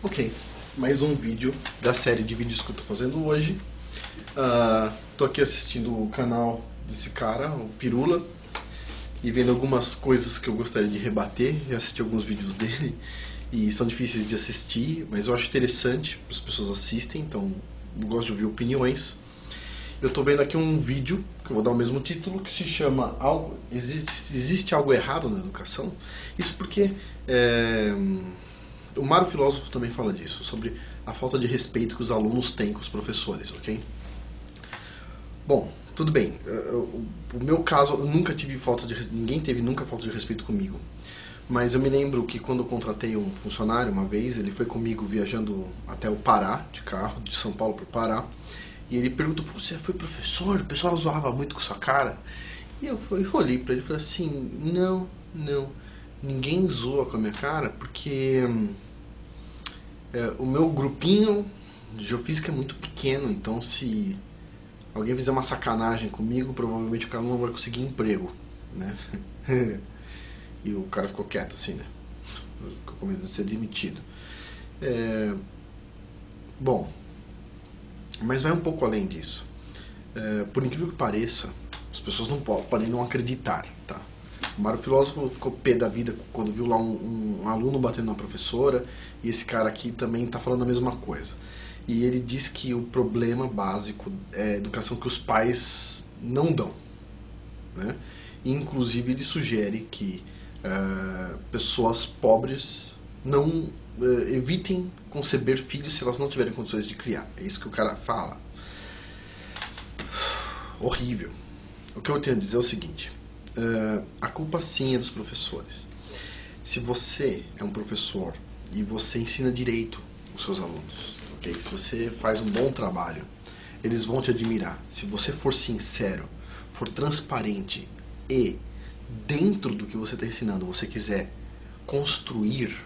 Ok, mais um vídeo da série de vídeos que eu tô fazendo hoje. Tô aqui assistindo o canal desse cara, o Pirula, e vendo algumas coisas que eu gostaria de rebater. Já assisti alguns vídeos dele e são difíceis de assistir, mas eu acho interessante, as pessoas assistem, então eu gosto de ouvir opiniões. Eu tô vendo aqui um vídeo, que eu vou dar o mesmo título, que se chama Existe algo errado na educação? Isso porque o Mário Filósofo também fala disso, sobre a falta de respeito que os alunos têm com os professores, ok? Bom, tudo bem. O meu caso, eu nunca tive ninguém teve nunca falta de respeito comigo. Mas eu me lembro que quando eu contratei um funcionário uma vez, ele foi comigo viajando até o Pará, de carro, de São Paulo para o Pará, e ele perguntou: você foi professor? O pessoal zoava muito com sua cara? E eu olhei para ele e falei assim: não, ninguém zoa com a minha cara, porque o meu grupinho de geofísica é muito pequeno, então se alguém fizer uma sacanagem comigo, provavelmente o cara não vai conseguir emprego, né? E o cara ficou quieto assim, né? Ficou com medo de ser demitido. Bom, mas vai um pouco além disso. Por incrível que pareça, as pessoas não podem não acreditar, tá? O Mário Filósofo ficou pé da vida quando viu lá um aluno batendo na professora, e esse cara aqui também está falando a mesma coisa. E ele diz que o problema básico é a educação que os pais não dão, né? E, inclusive, ele sugere que pessoas pobres não evitem conceber filhos se elas não tiverem condições de criar. É isso que o cara fala. Horrível. O que eu tenho a dizer é o seguinte: a culpa sim é dos professores. Se você é um professor e você ensina direito os seus alunos, okay? Se você faz um bom trabalho, eles vão te admirar. Se você for sincero, for transparente e dentro do que você está ensinando você quiser construir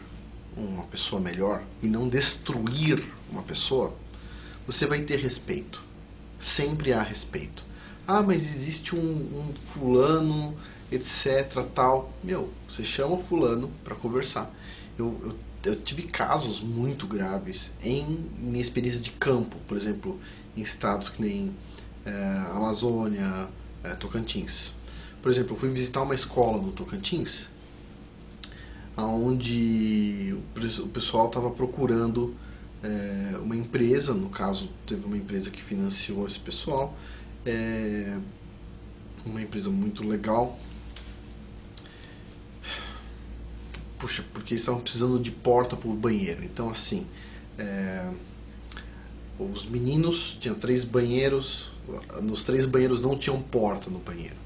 uma pessoa melhor e não destruir uma pessoa, você vai ter respeito. Sempre há respeito. Ah, mas existe um fulano, etc, tal. Você chama o fulano para conversar. Eu tive casos muito graves em minha experiência de campo, por exemplo, em estados que nem Amazônia, Tocantins. Por exemplo, eu fui visitar uma escola no Tocantins, onde o pessoal estava procurando uma empresa, no caso teve uma empresa que financiou esse pessoal, uma empresa muito legal. Puxa, porque eles estavam precisando de porta para o banheiro. Então, assim, os meninos tinham 3 banheiros, nos 3 banheiros não tinham porta no banheiro.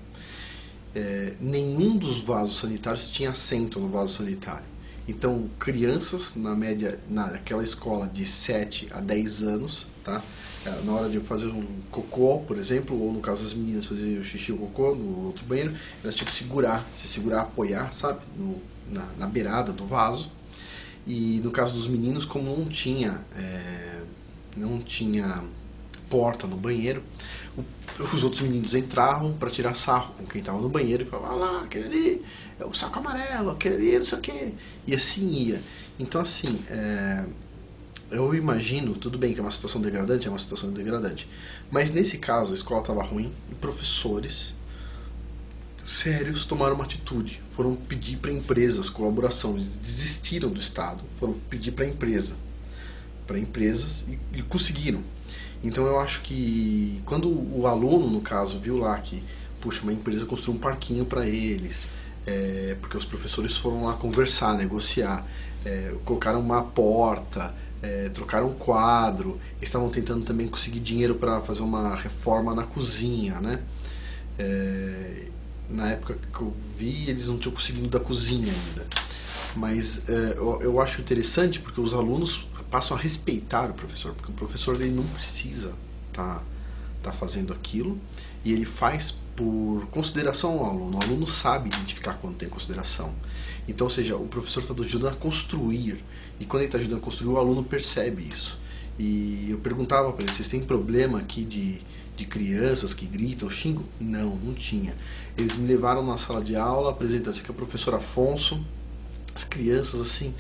Nenhum dos vasos sanitários tinha assento no vaso sanitário. Então, crianças, na média, naquela escola de 7 a 10 anos, tá? Na hora de fazer um cocô, por exemplo, ou no caso das meninas fazerem o xixi ou cocô no outro banheiro, elas tinham que se segurar, apoiar, sabe? Na beirada do vaso. E no caso dos meninos, como não tinha porta no banheiro, os outros meninos entravam para tirar sarro com quem estava no banheiro e falavam: ah lá, aquele ali é o saco amarelo, aquele ali não sei o que, e assim ia. Então, assim, eu imagino, tudo bem que é uma situação degradante, mas nesse caso a escola estava ruim e professores sérios tomaram uma atitude, foram pedir para empresas colaboração, eles desistiram do Estado, foram pedir para empresas e conseguiram. Então eu acho que quando o aluno, no caso, viu lá que, puxa, uma empresa construiu um parquinho para eles, porque os professores foram lá conversar, negociar, colocaram uma porta, trocaram um quadro, eles estavam tentando também conseguir dinheiro para fazer uma reforma na cozinha, né? Na época que eu vi, eles não tinham conseguido da cozinha ainda. Mas eu acho interessante porque os alunos passam a respeitar o professor, porque o professor ele não precisa tá fazendo aquilo, e ele faz por consideração ao aluno. O aluno sabe identificar quando tem consideração. Então, ou seja, o professor está ajudando a construir, e quando ele está ajudando a construir, o aluno percebe isso. E eu perguntava para eles: vocês têm problema aqui de crianças que gritam, xingam? Não tinha. Eles me levaram na sala de aula, apresentando: esse aqui é o professor Afonso. As crianças assim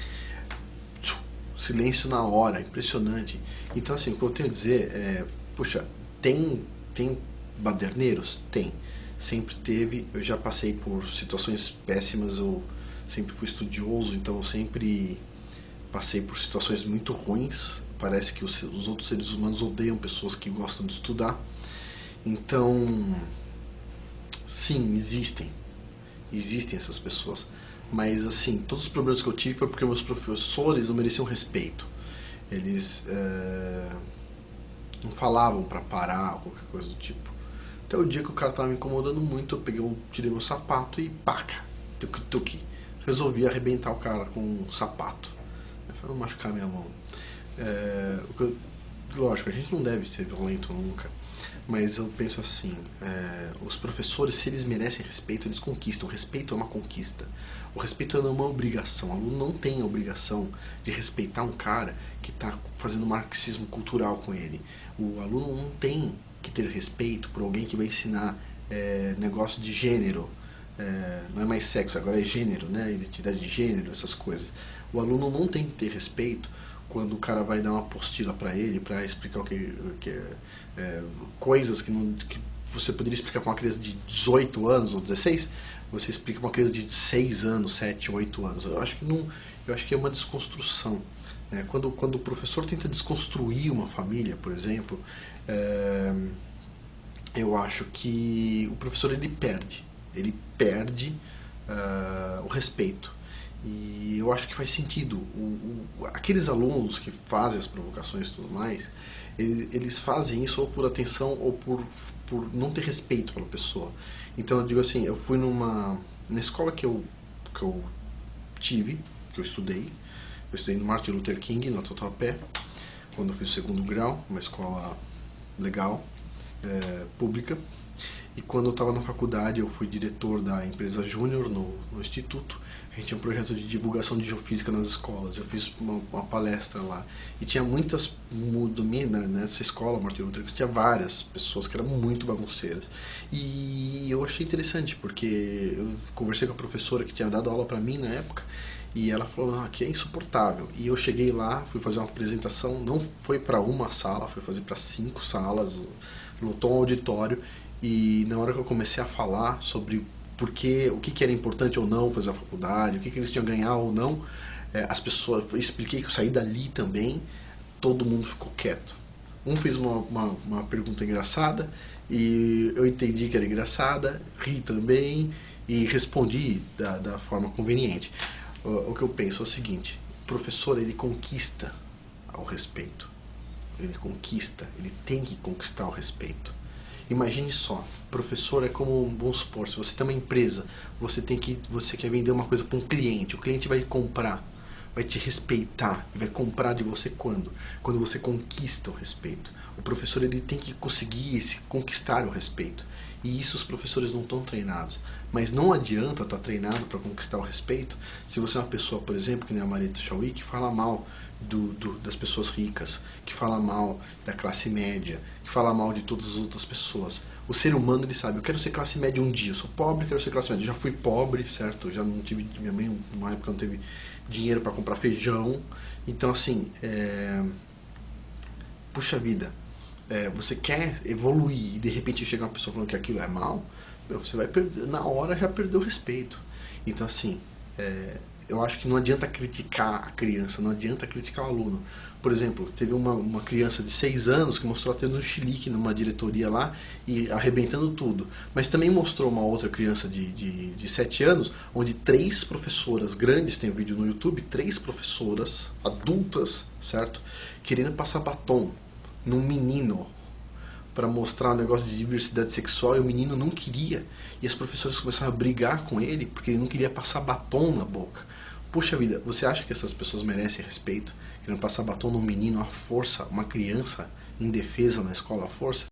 silêncio na hora, impressionante. Então, assim, o que eu tenho a dizer é, puxa, tem baderneiros? Tem. Sempre teve. Eu já passei por situações péssimas, eu sempre fui estudioso, então eu sempre passei por situações muito ruins. Parece que os outros seres humanos odeiam pessoas que gostam de estudar. Então, sim, existem essas pessoas. Mas, assim, todos os problemas que eu tive foi porque meus professores não mereciam respeito. Eles não falavam pra parar, qualquer coisa do tipo. Até o dia que o cara tava me incomodando muito, eu peguei, tirei meu sapato e paca, tuque. Resolvi arrebentar o cara com um sapato, pra não machucar minha mão. Lógico, a gente não deve ser violento nunca, mas eu penso assim, os professores, se eles merecem respeito, eles conquistam. O respeito é uma conquista. O respeito não é uma obrigação. O aluno não tem a obrigação de respeitar um cara que está fazendo marxismo cultural com ele. O aluno não tem que ter respeito por alguém que vai ensinar negócio de gênero. Não é mais sexo, agora é gênero, né? Identidade de gênero, essas coisas. O aluno não tem que ter respeito quando o cara vai dar uma apostila para ele, para explicar coisas que você poderia explicar para uma criança de 18 anos ou 16, você explica para uma criança de 6 anos, 7, 8 anos. Eu acho que é uma desconstrução. Quando o professor tenta desconstruir uma família, por exemplo, eu acho que o professor ele perde o respeito. E eu acho que faz sentido. Aqueles alunos que fazem as provocações e tudo mais, eles fazem isso ou por atenção ou por não ter respeito pela pessoa. Então eu digo assim, eu fui na escola que eu tive, que eu estudei no Martin Luther King, no Tatuapé, quando eu fiz o segundo grau, uma escola legal, pública. E quando eu estava na faculdade, eu fui diretor da empresa Júnior no instituto. A gente tinha um projeto de divulgação de geofísica nas escolas. Eu fiz uma palestra lá. E tinha muitas, nessa escola, Martin Luther, que tinha várias pessoas que eram muito bagunceiras. E eu achei interessante, porque eu conversei com a professora que tinha dado aula para mim na época, e ela falou, aqui é insuportável. E eu cheguei lá, fui fazer uma apresentação, não foi para uma sala, foi fazer para 5 salas, lotou um auditório. E na hora que eu comecei a falar sobre o que era importante ou não fazer a faculdade, o que eles tinham a ganhar ou não, as pessoas, eu expliquei que eu saí dali também, todo mundo ficou quieto. Um fez uma pergunta engraçada e eu entendi que era engraçada, ri também e respondi da forma conveniente. O que eu penso é o seguinte, o professor ele conquista o respeito, ele tem que conquistar o respeito. Imagine só, professor é como, vamos supor, se você tem uma empresa, você quer vender uma coisa para um cliente, o cliente vai comprar, vai te respeitar e vai comprar de você quando? Quando você conquista o respeito. O professor ele tem que conseguir conquistar o respeito. E isso os professores não estão treinados. Mas não adianta estar treinado para conquistar o respeito se você é uma pessoa, por exemplo, que nem a Marita Chauí, que fala mal das pessoas ricas, que fala mal da classe média, que fala mal de todas as outras pessoas. O ser humano, ele sabe, eu quero ser classe média um dia, eu sou pobre, quero ser classe média. Eu já fui pobre, certo? Eu já não tive, minha mãe, numa época, não teve dinheiro para comprar feijão. Então, assim, puxa vida, você quer evoluir e de repente chega uma pessoa falando que aquilo é mal, você vai perder, na hora já perdeu o respeito. Então, assim, eu acho que não adianta criticar a criança, não adianta criticar o aluno. Por exemplo, teve uma criança de 6 anos que mostrou tendo um chilique numa diretoria lá e arrebentando tudo. Mas também mostrou uma outra criança de 7 anos, onde 3 professoras grandes, tem um vídeo no YouTube, 3 professoras adultas, certo? Querendo passar batom num menino para mostrar um negócio de diversidade sexual, e o menino não queria. E as professoras começaram a brigar com ele porque ele não queria passar batom na boca. Puxa vida, você acha que essas pessoas merecem respeito? Querendo passar batom num menino à força, uma criança indefesa na escola à força?